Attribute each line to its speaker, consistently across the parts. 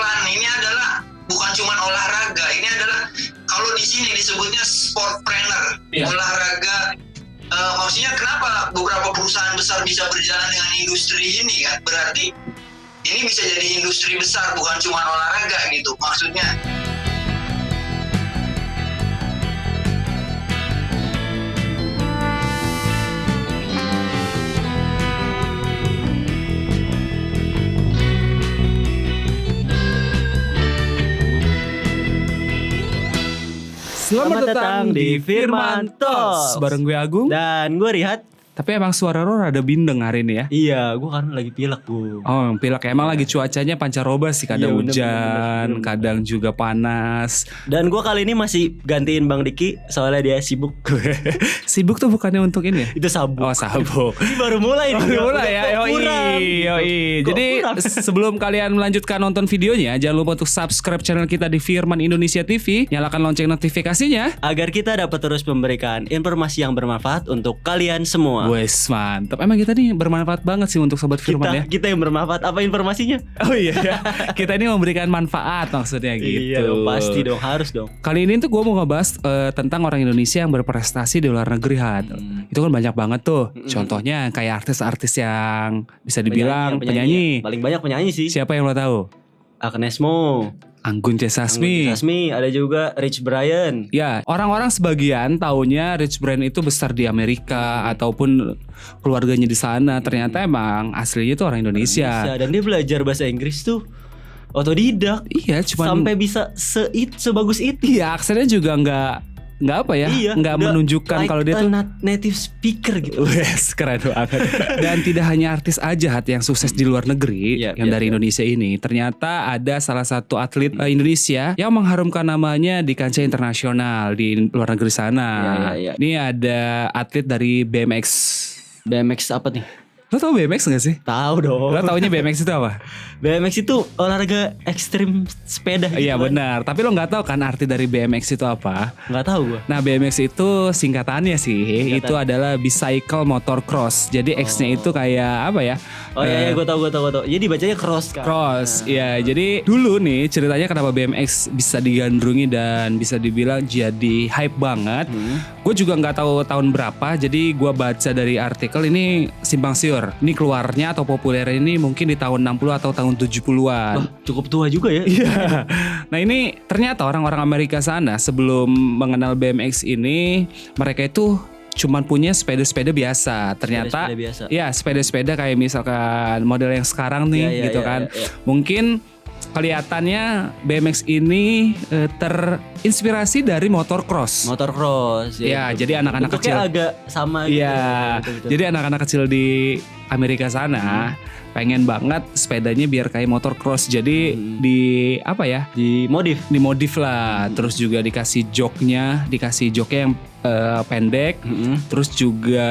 Speaker 1: iklan. Ini adalah bukan cuma olahraga, ini adalah kalau di sini disebutnya sportpreneur, olahraga. Maksudnya kenapa beberapa perusahaan besar bisa berjalan dengan industri ini kan? Berarti ini bisa jadi industri besar, bukan cuma olahraga gitu maksudnya.
Speaker 2: Selamat datang di Firman Talks.
Speaker 3: Bareng gue Agung.
Speaker 2: Dan gue Rihat.
Speaker 3: Tapi emang suara lo rada bindeng hari ini ya?
Speaker 2: Iya, gue karena lagi pilek gue.
Speaker 3: Oh, pilek. Emang lagi cuacanya pancaroba sih. Kadang
Speaker 2: Iya,
Speaker 3: hujan,
Speaker 2: bener.
Speaker 3: kadang juga panas.
Speaker 2: Dan gue kali ini masih gantiin Bang Diki soalnya dia sibuk.
Speaker 3: Sibuk tuh bukannya untuk ini ya?
Speaker 2: Itu sabuk.
Speaker 3: Oh, sabuk.
Speaker 2: Ini baru mulai nih.
Speaker 3: Mulai ya, yoi.
Speaker 2: Kok
Speaker 3: Jadi
Speaker 2: kurang?
Speaker 3: sebelum kalian melanjutkan nonton videonya, jangan lupa untuk subscribe channel kita di Firman Indonesia TV, nyalakan lonceng notifikasinya.
Speaker 2: Agar kita dapat terus memberikan informasi yang bermanfaat untuk kalian semua.
Speaker 3: Wes, mantap. Emang kita nih bermanfaat banget sih untuk Sobat Firman ya.
Speaker 2: Kita yang bermanfaat. Apa informasinya?
Speaker 3: Oh iya, kita ini memberikan manfaat maksudnya gitu.
Speaker 2: Iya dong, pasti dong, harus dong.
Speaker 3: Kali ini tuh gue mau ngebahas tentang orang Indonesia yang berprestasi di luar negeri, Hat. Itu kan banyak banget tuh. Contohnya kayak artis-artis yang bisa dibilang penyanyi.
Speaker 2: Paling banyak penyanyi sih.
Speaker 3: Siapa yang lo tahu?
Speaker 2: Agnes Mo,
Speaker 3: Anggun C. Sasmi.
Speaker 2: Sasmi, ada juga Rich Brian.
Speaker 3: Ya, orang-orang sebagian taunya Rich Brian itu besar di Amerika ataupun keluarganya di sana. Ternyata emang aslinya tuh orang Indonesia.
Speaker 2: Dan dia belajar bahasa Inggris tuh otodidak.
Speaker 3: Iya, cuman
Speaker 2: Sampai bisa sebagus itu.
Speaker 3: iya, aksennya juga nggak apa ya, nggak menunjukkan
Speaker 2: like
Speaker 3: kalau dia tuh
Speaker 2: native speaker gitu.
Speaker 3: Wes, keren banget. Dan tidak hanya artis aja, Hat, yang sukses di luar negeri yang dari Indonesia ini. Ternyata ada salah satu atlet Indonesia yang mengharumkan namanya di kancah internasional di luar negeri sana.
Speaker 2: Iya.
Speaker 3: Ini ada atlet dari BMX.
Speaker 2: BMX apa nih?
Speaker 3: Lo tau BMX gak sih?
Speaker 2: Tahu dong.
Speaker 3: Lo taunya BMX itu apa?
Speaker 2: BMX itu olahraga ekstrim sepeda gitu.
Speaker 3: Iya benar. Tapi lo nggak tahu kan arti dari BMX itu apa?
Speaker 2: Nggak tahu gua.
Speaker 3: Nah, BMX itu singkatannya sih, itu adalah bicycle motocross. Jadi X-nya itu kayak apa ya?
Speaker 2: Oh iya, gue tahu. Jadi bacanya cross kan.
Speaker 3: Cross, ya. Jadi dulu nih ceritanya kenapa BMX bisa digandrungi dan bisa dibilang jadi hype banget. Gue juga nggak tahu tahun berapa. Jadi gue baca dari artikel ini simpang siur. Ini keluarnya atau populernya ini mungkin di tahun 60 atau tahun 70-an.
Speaker 2: Wah, cukup tua juga ya.
Speaker 3: Iya. Nah ini ternyata orang-orang Amerika sana sebelum mengenal BMX ini mereka itu cuman punya sepeda-sepeda biasa. Ternyata
Speaker 2: Sepeda-sepeda biasa.
Speaker 3: ya sepeda-sepeda kayak misalkan model yang sekarang nih gitu kan.
Speaker 2: Iya.
Speaker 3: Mungkin kelihatannya BMX ini terinspirasi dari motocross.
Speaker 2: Motocross.
Speaker 3: Ya, jadi anak-anak
Speaker 2: bentuknya
Speaker 3: kecil
Speaker 2: agak sama gitu.
Speaker 3: Iya.
Speaker 2: Betul.
Speaker 3: Jadi anak-anak kecil di Amerika sana pengen banget sepedanya biar kayak motocross. Jadi di apa ya? Dimodif lah. Terus juga dikasih joknya yang pendek. Terus juga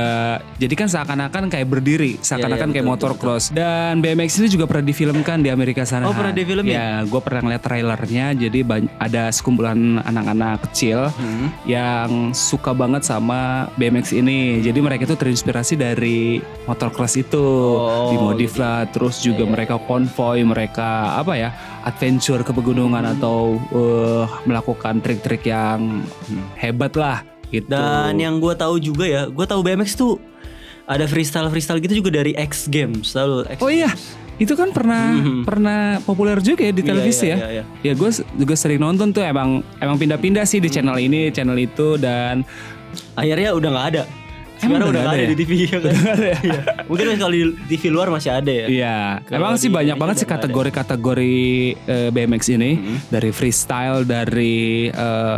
Speaker 3: jadi kan seakan-akan kayak berdiri, seakan-akan kayak motocross. Dan BMX ini juga pernah difilmkan di Amerika sana.
Speaker 2: Oh, pernah difilmin?
Speaker 3: Ya, gue pernah ngeliat trailernya. Jadi ada sekumpulan anak-anak kecil yang suka banget sama BMX ini. Jadi mereka itu terinspirasi dari motocross itu, dimodif lah. Terus juga mereka konvoy, mereka apa ya, adventure ke pegunungan atau melakukan trik-trik yang hebat lah. Gitu.
Speaker 2: Dan yang gue tahu juga ya, gue tahu BMX tuh ada freestyle gitu juga dari X Games, tahu?
Speaker 3: Oh iya, itu kan pernah populer juga ya di televisi ya. Ya gue juga sering nonton tuh, emang pindah-pindah sih di channel ini, channel itu, dan
Speaker 2: akhirnya udah nggak ada. Sekarang udah gak ada
Speaker 3: ya?
Speaker 2: di TV ya kan? Iya. Mungkin kalau di TV luar masih ada ya.
Speaker 3: Iya. Emang sih banyak banget sih kategori BMX ini. Dari freestyle, dari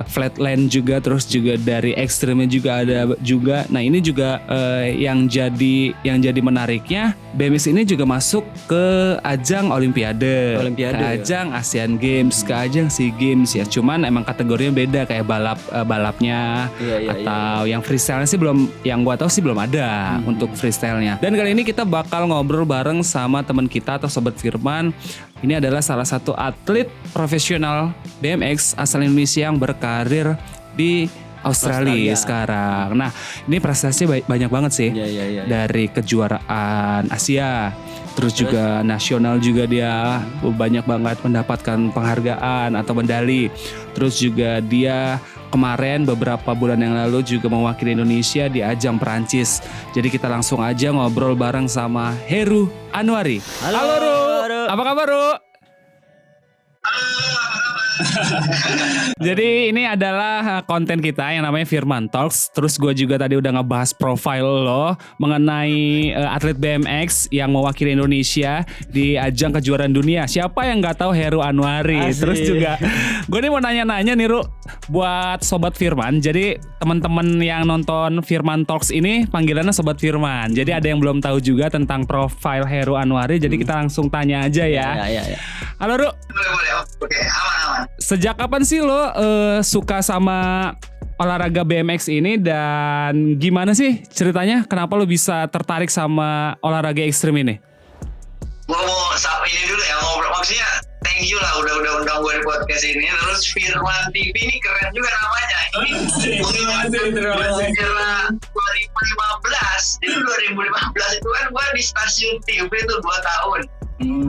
Speaker 3: flatland juga, terus juga dari ekstrimnya juga ada juga. Nah ini juga yang jadi menariknya, BMX ini juga masuk ke ajang Olimpiade, ke ajang Asian Games, ke ajang SEA Games ya. Cuman emang kategorinya beda, kayak balapnya atau yang freestyle sih belum, yang gua tahu sih belum ada untuk freestyle-nya. Dan kali ini kita bakal ngobrol bareng sama teman kita atau Sobat Firman. Ini adalah salah satu atlet profesional BMX asal Indonesia yang berkarir di Australia sekarang. Nah, ini prestasinya banyak banget sih. Dari kejuaraan Asia, Terus juga nasional juga dia banyak banget mendapatkan penghargaan atau medali. Terus juga dia kemarin beberapa bulan yang lalu juga mewakili Indonesia di ajang Perancis. Jadi kita langsung aja ngobrol bareng sama Heru Anwari.
Speaker 2: Halo,
Speaker 3: Ru.
Speaker 2: Ru.
Speaker 3: Apa kabar Ru? Jadi ini adalah konten kita yang namanya Firman Talks. Terus gue juga tadi udah ngebahas profile lo mengenai atlet BMX yang mewakili Indonesia di ajang kejuaraan dunia. Siapa yang nggak tahu Heru Anwari?
Speaker 2: Asik.
Speaker 3: Terus juga gue nih mau nanya-nanya nih Ru, buat Sobat Firman. Jadi teman-teman yang nonton Firman Talks ini panggilannya Sobat Firman. Jadi ada yang belum tahu juga tentang profile Heru Anwari. Jadi kita langsung tanya aja ya.
Speaker 2: Ya.
Speaker 3: Halo Ru.
Speaker 1: Boleh. Oke, aman.
Speaker 3: Sejak kapan sih lo suka sama olahraga BMX ini dan gimana sih ceritanya? Kenapa lo bisa tertarik sama olahraga ekstrim ini?
Speaker 1: Gua mau ini dulu ya, ngobrol. Maksudnya thank you lah udah undang gue di podcast ini. Terus Firman TV ini keren juga namanya. Ini
Speaker 3: Terima kasih.
Speaker 1: Kira 2015. Jadi 2015 itu kan gue di stasiun TV itu 2 tahun.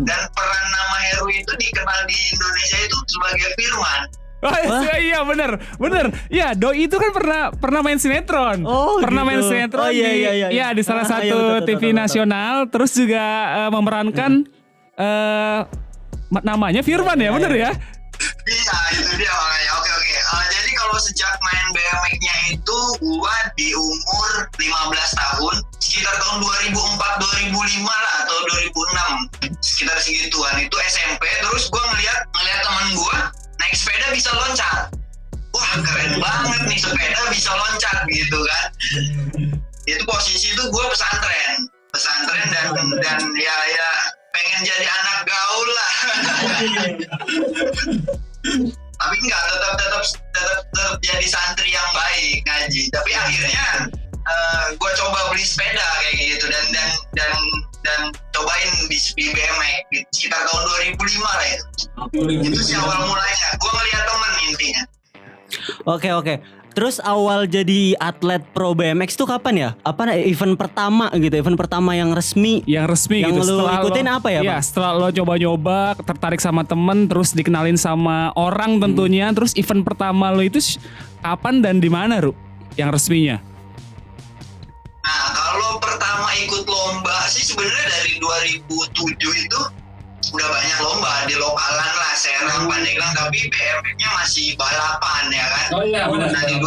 Speaker 1: Dan peran nama Heru itu dikenal di Indonesia itu sebagai Firman.
Speaker 3: Iya bener. Ya Doi itu kan pernah main sinetron. Pernah
Speaker 2: gitu.
Speaker 3: main sinetron
Speaker 2: Iya.
Speaker 3: Iya di salah satu
Speaker 2: Iya, betul,
Speaker 3: TV
Speaker 2: betul.
Speaker 3: nasional. Terus juga memerankan namanya Firman ya bener ya.
Speaker 1: Iya itu dia makanya. Oke. Jadi kalau sejak main BMX-nya itu gua di umur 15 tahun, sekitar tahun 2004-2005 lah atau 2006, sekitar segituan. Itu SMP. Terus gua ngeliat teman gua naik sepeda bisa loncat. Wah keren banget nih, sepeda bisa loncat gitu kan. Itu posisi itu gue pesantren dan ya pengen jadi anak gaul lah. Tapi enggak, tetap jadi santri yang baik ngaji. Tapi akhirnya gue coba beli sepeda kayak gitu dan cobain di BMX sekitar tahun 2005 lah itu. Itu sih awal mulanya. Gue ngeliat temen intinya.
Speaker 2: Oke. Terus awal jadi atlet pro BMX tuh kapan ya? Apa event pertama gitu? Event pertama yang resmi?
Speaker 3: Yang
Speaker 2: Yang
Speaker 3: gitu.
Speaker 2: lo
Speaker 3: Setelah
Speaker 2: ikutin apa ya,
Speaker 3: Iya,
Speaker 2: Bang?
Speaker 3: setelah lo coba-nyoba, tertarik sama temen, terus dikenalin sama orang tentunya. Terus event pertama lo itu kapan dan di mana, Ru? Yang resminya?
Speaker 1: Nah, kalau pertama ikut lomba sih sebenarnya dari 2007 itu udah banyak lomba di lokalan lah, Serang, Pandeglang, tapi BMX-nya masih balapan ya kan.
Speaker 3: Oh iya, benar.
Speaker 1: Nah, di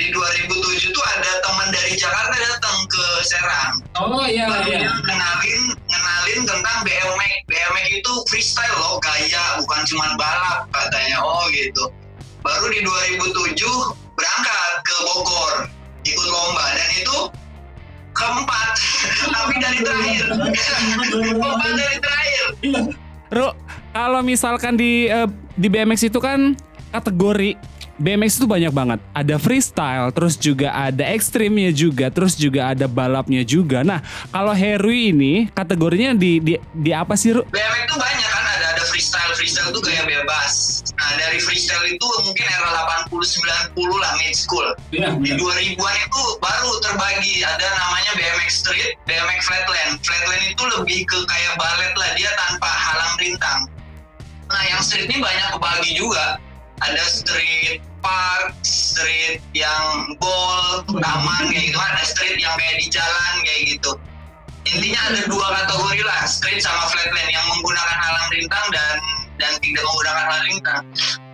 Speaker 1: 2007 tuh ada teman dari Jakarta datang ke Serang.
Speaker 3: Oh iya.
Speaker 1: Dia ngenalin tentang BMX. BMX itu freestyle loh, gaya, bukan cuma balap katanya. Oh gitu. Baru di 2007 berangkat ke Bogor, ikut lomba dan itu keempat, tapi dari terakhir. Keempat dari terakhir.
Speaker 3: Ru, kalau misalkan di BMX itu kan kategori BMX itu banyak banget. Ada freestyle, terus juga ada ekstrimnya juga, terus juga ada balapnya juga. Nah, kalau Heru ini kategorinya di apa sih, Ru?
Speaker 1: BMX itu banyak kan, ada freestyle itu gaya bebas. Nah, dari freestyle itu mungkin era 80-90 lah, mid school.
Speaker 3: Iya.
Speaker 1: Di 2000-an itu baru terbagi, ada namanya BMX street, BMX flatland. Flatland itu lebih ke kayak balet lah, dia tanpa halang rintang. Nah, yang street ini banyak kebagi juga. Ada street park, street yang ball, taman kayak gitu. Ada street yang kayak di jalan kayak gitu. Intinya ada 2 kategori lah, street sama flatland, yang menggunakan halang rintang dan tidak menggunakan halang rintang.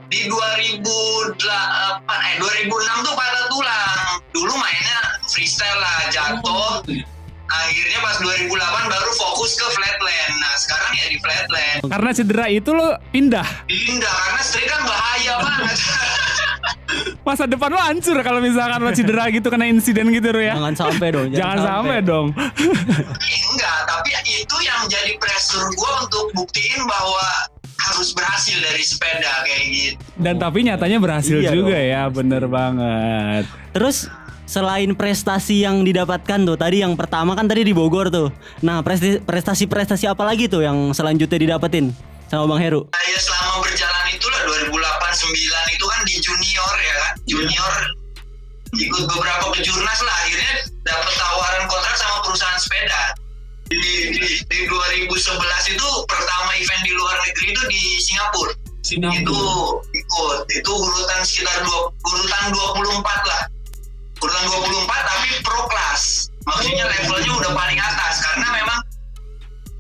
Speaker 1: Di 2006 tuh patah tulang. Dulu mainnya freestyle lah, jatuh. Akhirnya pas 2008 baru fokus ke flatland. Nah sekarang ya di flatland.
Speaker 3: Karena cedera itu lo pindah.
Speaker 1: Karena street kan bahaya banget.
Speaker 3: Masa depan lo hancur kalau misalkan lo cedera gitu, kena insiden gitu, Ru ya.
Speaker 2: Jangan sampai dong.
Speaker 3: Jangan sampai dong.
Speaker 1: Enggak, tapi itu yang jadi pressure gue untuk buktiin bahwa harus berhasil dari sepeda kayak gitu.
Speaker 3: Dan tapi nyatanya berhasil
Speaker 2: Iya
Speaker 3: juga
Speaker 2: dong.
Speaker 3: ya, bener banget.
Speaker 2: Terus selain prestasi yang didapatkan tuh tadi, yang pertama kan tadi di Bogor tuh. Nah, prestasi apa lagi tuh yang selanjutnya didapetin sama Bang Heru?
Speaker 1: Ya selama berjalan itulah 2008-2009 itu kan di junior ya kan. Junior ikut beberapa kejurnas lah, akhirnya dapat tawaran kontrak sama perusahaan sepeda. Di 2011 itu pertama event di luar negeri itu di Singapura. Itu urutan sekitar urutan 24 lah. Urutan 24 tapi pro class. Maksudnya levelnya udah paling atas karena memang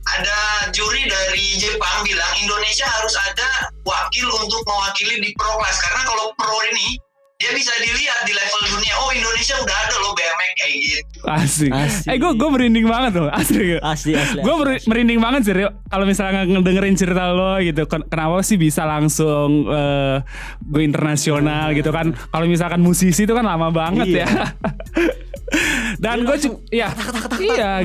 Speaker 1: ada juri dari Jepang bilang Indonesia harus ada wakil untuk mewakili di pro class karena kalau pro ini dia bisa dilihat di level dunia. Oh, Indonesia udah ada loh BMX kayak gitu.
Speaker 3: Asik. Gue merinding banget loh. Asli. Gue merinding banget sih kalau misalnya ngedengerin cerita lo gitu. Kenapa sih bisa langsung go internasional gitu kan? Kalau misalkan musisi itu kan lama banget ya. Dan gue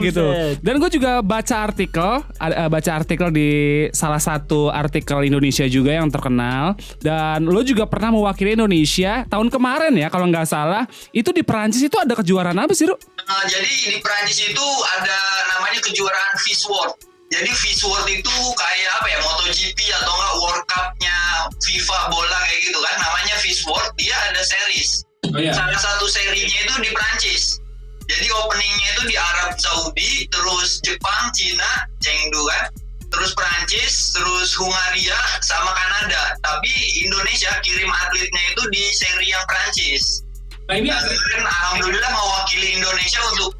Speaker 3: gitu. Dan gue juga baca artikel di salah satu artikel Indonesia juga yang terkenal. Dan lo juga pernah mewakili Indonesia tahun kemarin ya kalau nggak salah. Itu di Perancis itu ada kejuaraan apa sih, Ru?
Speaker 1: Jadi di Perancis itu ada namanya kejuaraan FIS World. Jadi FIS World itu kayak apa ya, MotoGP atau enggak World Cup-nya FIFA bola kayak gitu kan. Namanya FIS World, dia ada series. Salah satu serinya itu di Perancis. Jadi openingnya itu di Arab Saudi, terus Jepang, Cina, Chengdu kan, terus Perancis, terus Hungaria sama Kanada. Tapi Indonesia kirim atletnya itu di seri yang Perancis. Nah ini alhamdulillah mewakili Indonesia untuk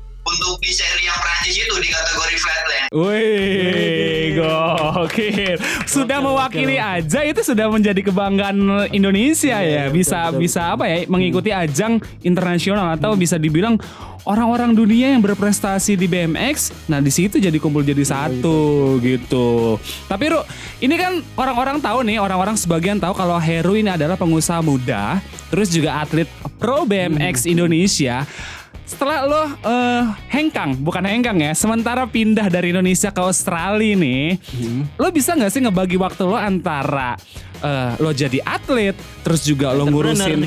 Speaker 1: di seri yang Perancis itu di kategori flatland.
Speaker 3: Wih, gokil. Sudah mewakili aja itu sudah menjadi kebanggaan Indonesia ya. Bisa apa ya, mengikuti ajang internasional atau bisa dibilang orang-orang dunia yang berprestasi di BMX. Nah, di situ jadi kumpul jadi satu gitu. Tapi Ru, ini kan orang-orang tahu nih, orang-orang sebagian tahu kalau Heru ini adalah pengusaha muda, terus juga atlet pro BMX Indonesia. Setelah lo bukan hengkang ya, sementara pindah dari Indonesia ke Australia nih, lo bisa nggak sih ngebagi waktu lo antara lo jadi atlet, terus juga lo ngurusin,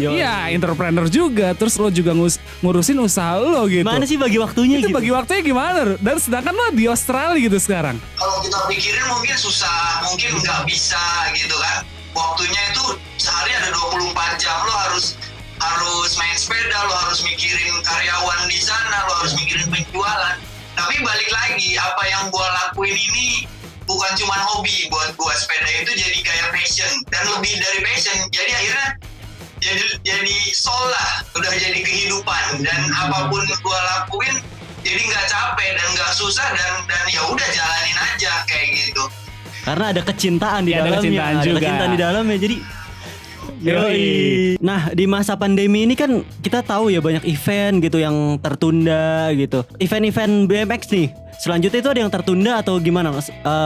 Speaker 3: entrepreneur juga, terus lo juga ngurusin usaha lo gitu.
Speaker 2: Mana sih bagi waktunya
Speaker 3: itu
Speaker 2: gitu?
Speaker 3: Bagi waktunya gimana? Dan sedangkan lo di Australia gitu sekarang.
Speaker 1: Kalau kita pikirin mungkin susah, mungkin nggak bisa gitu kan. Waktunya itu sehari ada 24 jam, lo harus main sepeda, lo harus mikirin karyawan di sana, lo harus mikirin penjualan. Tapi balik lagi, apa yang gue lakuin ini bukan cuma hobi buat gue. Sepeda itu jadi kayak passion dan lebih dari passion. Jadi akhirnya jadi soul lah, udah jadi kehidupan. Dan apapun gue lakuin jadi nggak capek dan nggak susah dan ya udah jalanin aja kayak gitu.
Speaker 2: Karena ada kecintaan di dalamnya,
Speaker 3: ada
Speaker 2: kecintaan di dalamnya. Jadi Nah, di masa pandemi ini kan kita tahu ya banyak event gitu yang tertunda gitu. Event-event BMX nih, selanjutnya itu ada yang tertunda atau gimana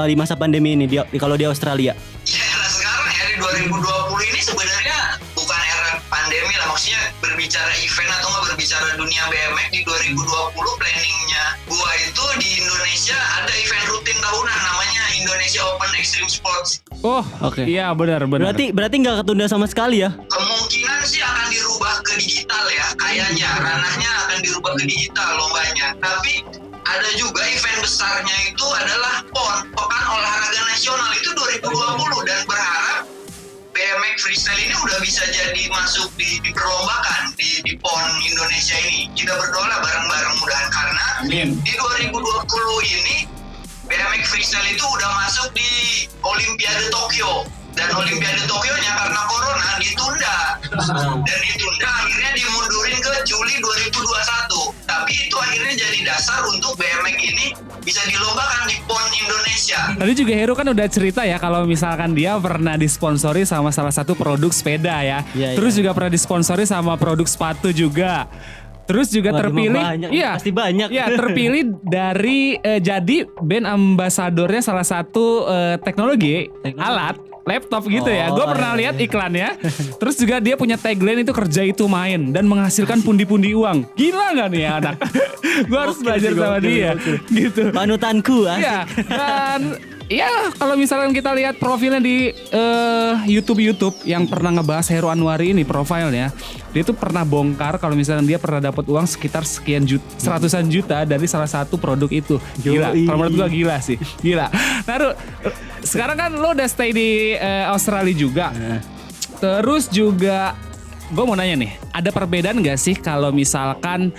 Speaker 2: di masa pandemi ini kalau di Australia?
Speaker 1: Ya sekarang ya di 2020 ini sebenarnya bukan era pandemi lah. Maksudnya berbicara event atau nggak berbicara dunia BMX di 2020 planningnya gua itu di Indonesia ada event rutin tahunan namanya Indonesia Open Extreme Sports.
Speaker 3: Oh, oke. Iya, benar.
Speaker 2: Berarti nggak ketunda sama sekali ya?
Speaker 1: Kemungkinan sih akan dirubah ke digital ya, kayaknya ranahnya akan dirubah ke digital lombanya. Tapi ada juga event besarnya itu adalah PON, Pekan Olahraga Nasional itu 2020 dan berharap BMX freestyle ini udah bisa jadi masuk di perlombakan di PON Indonesia ini. Kita berdoa bareng-bareng mudahan karena di 2020 ini BMX freestyle itu udah masuk di Olimpiade Tokyo. Dan Olimpiade Tokyo-nya karena corona ditunda. Dan ditunda akhirnya dimundurin ke Juli 2021. Tapi itu akhirnya jadi dasar untuk BMX ini bisa dilombakan di PON Indonesia.
Speaker 3: Tadi juga Heru kan udah cerita ya kalau misalkan dia pernah disponsori sama salah satu produk sepeda ya. Terus juga pernah disponsori sama produk sepatu juga. Terus juga terpilih,
Speaker 2: pasti banyak.
Speaker 3: Iya, terpilih dari jadi brand ambasadornya salah satu teknologi alat laptop gitu ya. Gue pernah lihat iklannya. Terus juga dia punya tagline itu kerja itu main dan menghasilkan pundi-pundi uang. Gila nggak nih ya anak? Gue harus belajar sama dia. Gitu.
Speaker 2: Panutanku.
Speaker 3: Iya. Dan ya kalau misalkan kita lihat profilnya di YouTube yang pernah ngebahas Heru Anwari ini profilnya, dia tuh pernah bongkar kalau misalkan dia pernah dapat uang sekitar sekian juta, seratusan juta dari salah satu produk itu. Gila, kalau menurut gua gila sih, gila. Nah, sekarang kan lo udah stay di Australia juga, terus juga gue mau nanya nih, ada perbedaan nggak sih kalau misalkan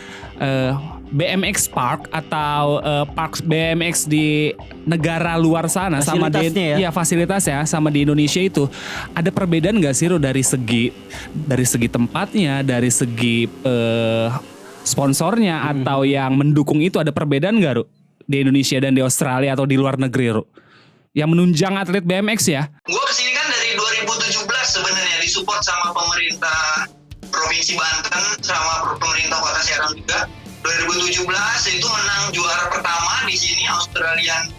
Speaker 3: BMX Park atau park BMX di negara luar sana sama di
Speaker 2: Fasilitasnya ya?
Speaker 3: fasilitasnya sama di Indonesia itu ada perbedaan nggak sih Ru, dari segi tempatnya, dari segi sponsornya atau yang mendukung itu ada perbedaan nggak Ru di Indonesia dan di Australia atau di luar negeri Ru yang menunjang atlet BMX ya?
Speaker 1: Gue kesini kan dari 2017 sebenarnya disupport sama pemerintah Provinsi Banten sama pemerintah Kota Serang juga. 2017 itu menang juara pertama di sini Australian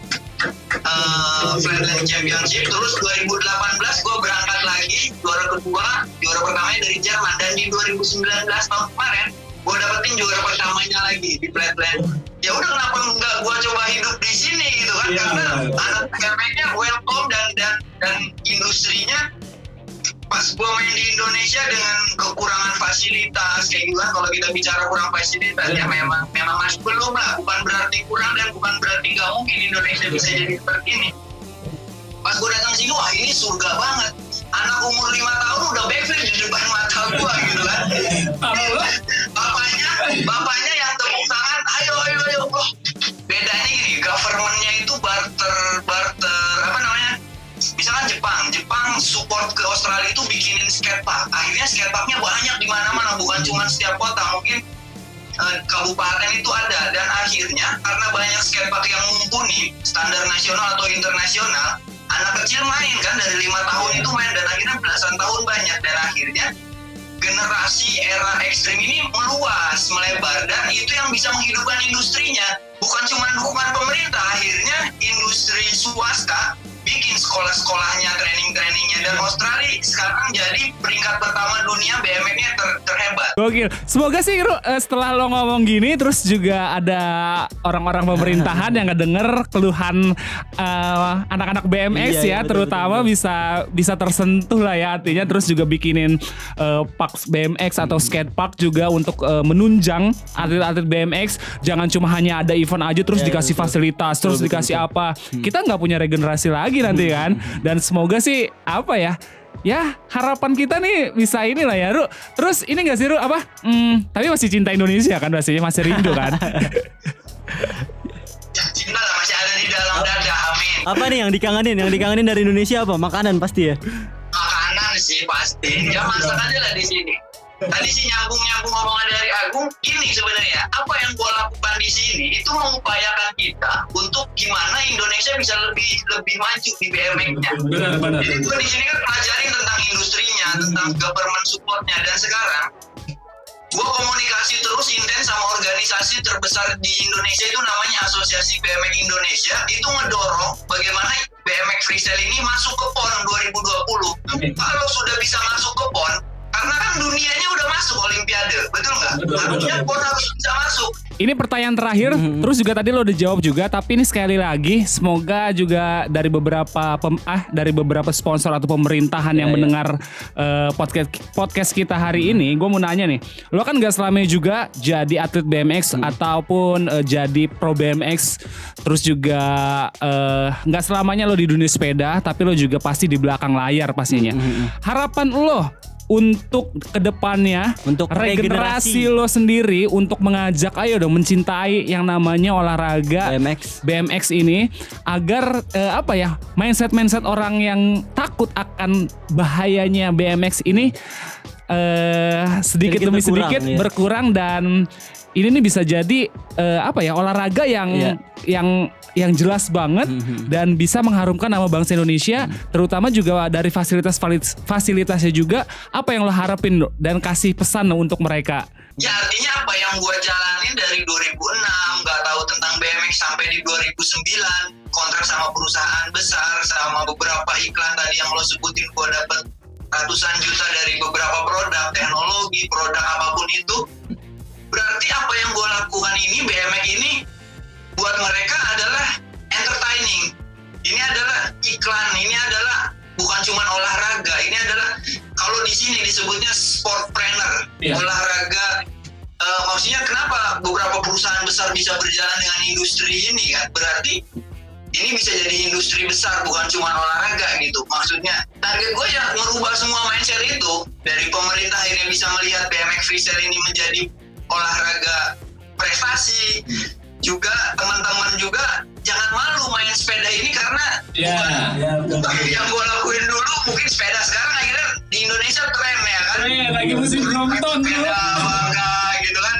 Speaker 1: Flatland Championship. Terus 2018 gue berangkat lagi juara kedua, juara pertamanya dari Jerman, dan di 2019 tahun kemarin gue dapetin juara pertamanya lagi di Flatland. Ya udah, kenapa nggak gue coba hidup di sini gitu kan? Karena anak BMX-nya welcome dan industrinya. Pas gue main di Indonesia dengan kekurangan fasilitas kayak gitu kan, kalau kita bicara kurang fasilitas ya memang masih belum lah, bukan berarti kurang dan bukan berarti nggak mungkin Indonesia bisa jadi seperti ini. Pas gue datang sini, wah ini surga banget, anak umur 5 tahun udah backflip di depan mata gue gitu kan. bapaknya yang tepuk tangan, ayo, oh, bedanya gini, governmentnya itu barter apa namanya, misalkan Jepang support ke Australia itu bikinin skatepark. Akhirnya skateparknya banyak di mana-mana, bukan cuma setiap kota, mungkin kabupaten itu ada. Dan akhirnya karena banyak skatepark yang mumpuni standar nasional atau internasional, anak kecil main kan dari 5 tahun itu main, dan akhirnya belasan tahun banyak, dan akhirnya generasi era ekstrim ini meluas, melebar, dan itu yang bisa menghidupkan industrinya. Bukan cuma dukungan pemerintah, akhirnya industri swasta bikin sekolah-sekolahnya, training-trainingnya, dan Australia sekarang jadi peringkat pertama dunia BMX-nya terhebat.
Speaker 3: Gokil. Semoga sih Ru, setelah lo ngomong gini terus juga ada orang-orang pemerintahan yang ngedenger keluhan anak-anak BMX
Speaker 2: Iya,
Speaker 3: ya, terutama
Speaker 2: betul.
Speaker 3: bisa tersentuh lah ya artinya, terus juga bikinin park BMX atau skatepark juga untuk menunjang atlet-atlet BMX. Jangan cuma hanya ada event aja terus dikasih
Speaker 2: betul.
Speaker 3: fasilitas, terus
Speaker 2: Betul,
Speaker 3: dikasih
Speaker 2: betul.
Speaker 3: apa. Kita nggak punya regenerasi lagi nanti kan. Dan semoga sih apa ya? Ya harapan kita nih bisa inilah ya Ru. Terus ini gak sih Ru apa? Tapi masih cinta Indonesia kan, masih rindu kan?
Speaker 1: Cinta lah masih ada di dalam dada, amin.
Speaker 2: Apa nih yang dikangenin dari Indonesia apa? Makanan pasti ya.
Speaker 1: Makanan sih pasti. Ya masak aja lah di sini. Tadi sih nyambung omongan dari Agung. Gini sebenarnya, apa yang gue lakukan di sini itu mengupayakan kita untuk gimana Indonesia bisa lebih maju di BMX-nya.
Speaker 3: Benar.
Speaker 1: Jadi gue di sini kan pelajarin tentang industrinya, tentang government supportnya, dan sekarang gue komunikasi terus intens sama organisasi terbesar di Indonesia, itu namanya Asosiasi BMX Indonesia. Itu ngedorong bagaimana BMX freestyle ini masuk ke PON 2020. Kalau sudah bisa masuk ke PON, karena kan dunianya udah masuk Olimpiade, betul nggak? Harusnya PON harus bisa masuk.
Speaker 3: Ini pertanyaan terakhir, terus juga tadi lo udah jawab juga, tapi ini sekali lagi semoga juga dari beberapa sponsor atau pemerintahan yang mendengar podcast kita hari ini, gue mau nanya nih, lo kan gak selamanya juga jadi atlet BMX ataupun jadi pro BMX, terus juga gak selamanya lo di dunia sepeda, tapi lo juga pasti di belakang layar pastinya. Harapan lo untuk kedepannya,
Speaker 2: Untuk
Speaker 3: regenerasi lo sendiri untuk mengajak, ayo dong mencintai yang namanya olahraga BMX ini, agar mindset orang yang takut akan bahayanya BMX ini sedikit demi sedikit berkurang, dan ini nih bisa jadi olahraga yang jelas banget dan bisa mengharumkan nama bangsa Indonesia, terutama juga dari fasilitasnya juga. Apa yang lo harapin dan kasih pesan untuk mereka?
Speaker 1: Ya artinya apa yang gue jalanin dari 2006, gak tahu tentang BMX sampai di 2009, kontrak sama perusahaan besar, sama beberapa iklan tadi yang lo sebutin, gue dapet ratusan juta dari beberapa produk, teknologi, produk apapun itu. Berarti apa yang gue lakukan ini, BMX ini, buat mereka adalah entertaining. Ini adalah iklan, ini adalah bukan cuma olahraga, ini adalah kalau di sini disebutnya sportpreneur, olahraga. Maksudnya kenapa beberapa perusahaan besar bisa berjalan dengan industri ini kan? Berarti ini bisa jadi industri besar, bukan cuma olahraga gitu. Maksudnya target gue ya merubah semua mindset itu, dari pemerintah akhirnya bisa melihat BMX freestyle ini menjadi olahraga prestasi. Juga teman-teman juga jangan malu main sepeda ini karena bukan yang gue lakuin dulu mungkin sepeda sekarang akhirnya di Indonesia tren ya kan.
Speaker 3: Lagi musim Brompton
Speaker 1: sepeda bangga gitu kan.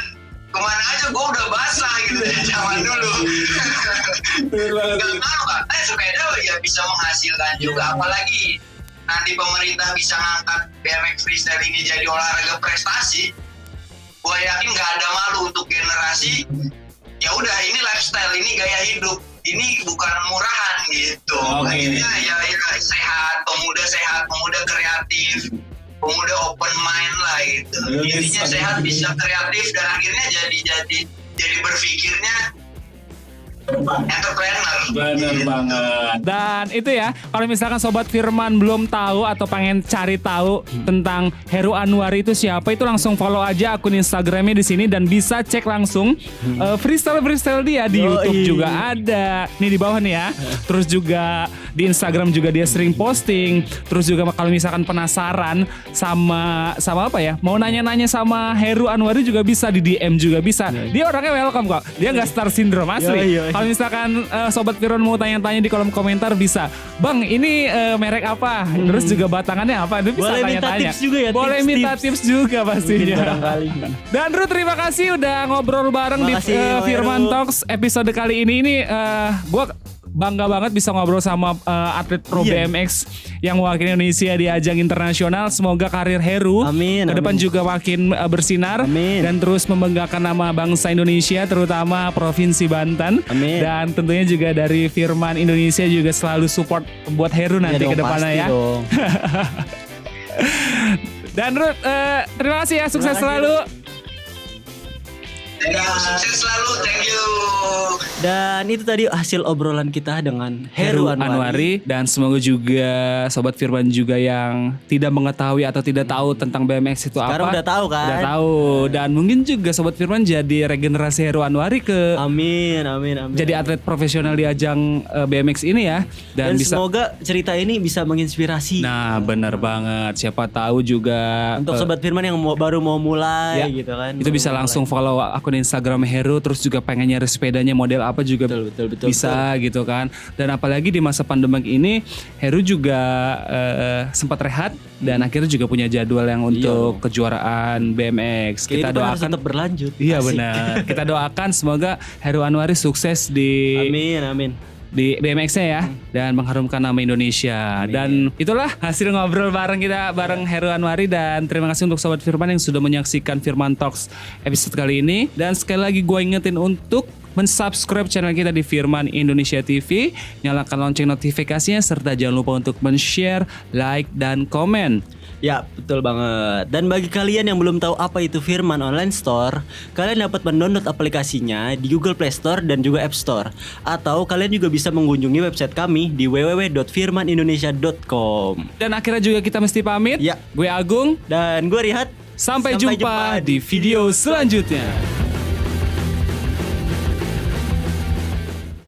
Speaker 1: Kemana aja gue udah basah gitu dari zaman dulu. Gak malu kan? Sepeda ya bisa menghasilkan juga, apalagi nanti pemerintah bisa ngangkat BMX freestyle ini jadi olahraga prestasi. Gue yakin gak ada malu untuk generasi. Ya udah, ini lifestyle, ini gaya hidup, ini bukan murahan gitu. Akhirnya ya sehat, pemuda kreatif, pemuda open mind lah gitu. Intinya sehat, bisa kreatif, dan akhirnya jadi berpikirnya entrepreneur.
Speaker 3: Bener banget. Dan itu ya, kalau misalkan Sobat Firman belum tahu atau pengen cari tahu tentang Heru Anwari itu siapa, itu langsung follow aja akun Instagramnya di sini dan bisa cek langsung freestyle dia di YouTube juga ada. Nih di bawah nih ya. Terus juga di Instagram juga dia sering posting. Terus juga kalau misalkan penasaran sama apa ya, mau nanya-nanya sama Heru Anwari juga bisa, di DM juga bisa. Dia orangnya welcome kok. Dia nggak star syndrome asli. Kalau misalkan Sobat Firman mau tanya-tanya di kolom komentar bisa, Bang ini merek apa? Terus juga batangannya apa? Itu bisa tanya-tanya. Boleh minta tips juga pastinya. Dan Ru, terima kasih udah ngobrol bareng di Firman Talks episode kali ini. Ini gue bangga banget bisa ngobrol sama atlet pro BMX yang mewakili Indonesia di ajang internasional. Semoga karir Heru ke depan juga makin bersinar dan terus membanggakan nama bangsa Indonesia, terutama Provinsi Banten. Dan tentunya juga dari Firman Indonesia juga selalu support buat Heru nanti ke depannya ya. Dan Ruth, terima kasih ya, sukses selalu.
Speaker 1: Thank you, sukses selalu, thank you.
Speaker 2: Dan itu tadi hasil obrolan kita dengan Heru Anwari.
Speaker 3: Dan semoga juga Sobat Firman juga yang tidak mengetahui atau tidak tahu tentang BMX itu
Speaker 2: sekarang
Speaker 3: apa,
Speaker 2: udah tahu kan?
Speaker 3: Udah tahu. Dan mungkin juga Sobat Firman jadi regenerasi Heru Anwari ke
Speaker 2: Amin.
Speaker 3: jadi atlet profesional di ajang BMX ini ya. Dan bisa,
Speaker 2: semoga cerita ini bisa menginspirasi.
Speaker 3: Nah benar banget. Siapa tahu juga
Speaker 2: untuk Sobat Firman yang baru mau mulai gitu kan.
Speaker 3: Itu bisa langsung follow akun Instagram Heru. Terus juga pengen nyari sepedanya model apa juga betul, bisa gitu kan. Dan apalagi di masa pandemi ini Heru juga sempat rehat dan akhirnya juga punya jadwal yang untuk kejuaraan BMX. Kita doakan
Speaker 2: harus tetap berlanjut.
Speaker 3: Iya benar. Kita doakan semoga Heru Anwari sukses di
Speaker 2: Amin.
Speaker 3: Di BMX-nya ya, dan mengharumkan nama Indonesia. Dan itulah hasil ngobrol bareng kita bareng Heru Anwari. Dan terima kasih untuk Sobat Firman yang sudah menyaksikan Firman Talks episode kali ini. Dan sekali lagi gue ingetin untuk mensubscribe channel kita di Firman Indonesia TV, nyalakan lonceng notifikasinya, serta jangan lupa untuk men-share, like, dan komen.
Speaker 2: Ya, betul banget. Dan bagi kalian yang belum tahu apa itu Firman Online Store, kalian dapat mendownload aplikasinya di Google Play Store dan juga App Store. Atau kalian juga bisa mengunjungi website kami di www.firmanindonesia.com.
Speaker 3: Dan akhirnya juga kita mesti pamit.
Speaker 2: Ya.
Speaker 3: Gue Agung
Speaker 2: dan gue Rihat.
Speaker 3: Sampai jumpa di video selanjutnya.